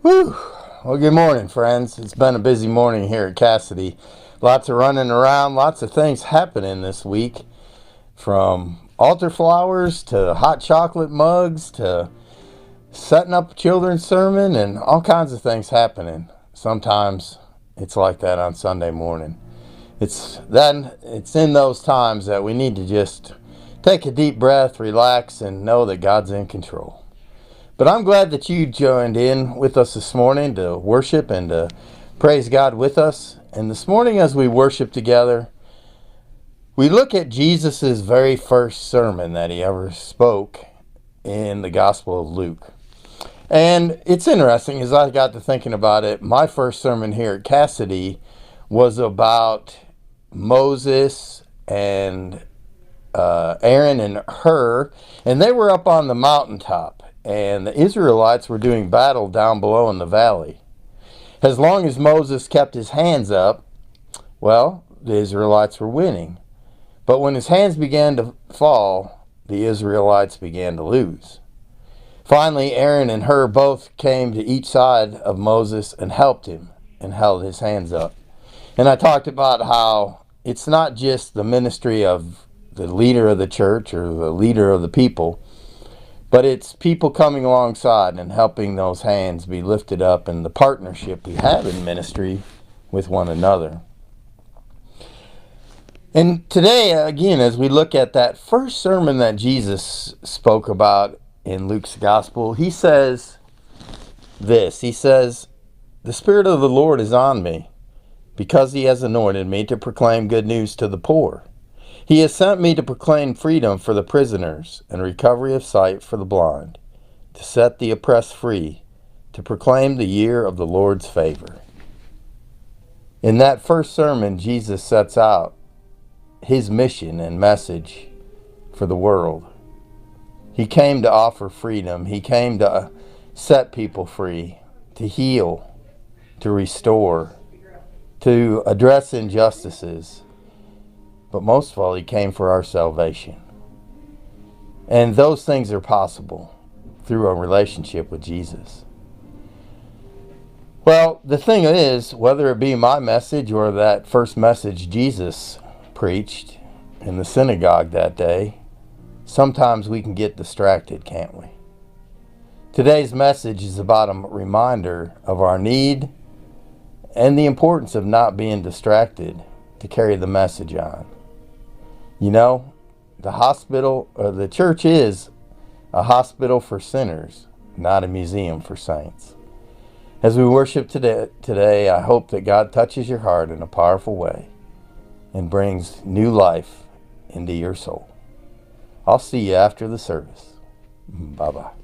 Whew. Well, good morning, friends. It's been a busy morning here at Cassidy. Lots of running around, lots of things happening this week. From altar flowers to hot chocolate mugs to setting up a children's sermon and all kinds of things happening. Sometimes it's like that on Sunday morning. It's in those times that we need to just take a deep breath, relax, and know that God's in control. But I'm glad that you joined in with us this morning to worship and to praise God with us. And this morning as we worship together, we look at Jesus' very first sermon that he ever spoke in the Gospel of Luke. And it's interesting, as I got to thinking about it, my first sermon here at Cassidy was about Moses and Aaron and Hur, and they were up on the mountaintop. And the Israelites were doing battle down below in the valley. As long as Moses kept his hands up, well, the Israelites were winning. But when his hands began to fall, the Israelites began to lose. Finally, Aaron and Hur both came to each side of Moses and helped him and held his hands up. And I talked about how it's not just the ministry of the leader of the church or the leader of the people, but it's people coming alongside and helping those hands be lifted up and the partnership we have in ministry with one another. And today, again, as we look at that first sermon that Jesus spoke about in Luke's gospel, he says this. He says, "The Spirit of the Lord is on me, because he has anointed me to proclaim good news to the poor. He has sent me to proclaim freedom for the prisoners and recovery of sight for the blind, to set the oppressed free, to proclaim the year of the Lord's favor." In that first sermon, Jesus sets out his mission and message for the world. He came to offer freedom. He came to set people free, to heal, to restore, to address injustices. But most of all, he came for our salvation. And those things are possible through a relationship with Jesus. Well, the thing is, whether it be my message or that first message Jesus preached in the synagogue that day, sometimes we can get distracted, can't we? Today's message is about a reminder of our need and the importance of not being distracted to carry the message on. You know, the hospital, or the church, is a hospital for sinners, not a museum for saints. As we worship today, I hope that God touches your heart in a powerful way and brings new life into your soul. I'll see you after the service. Bye-bye.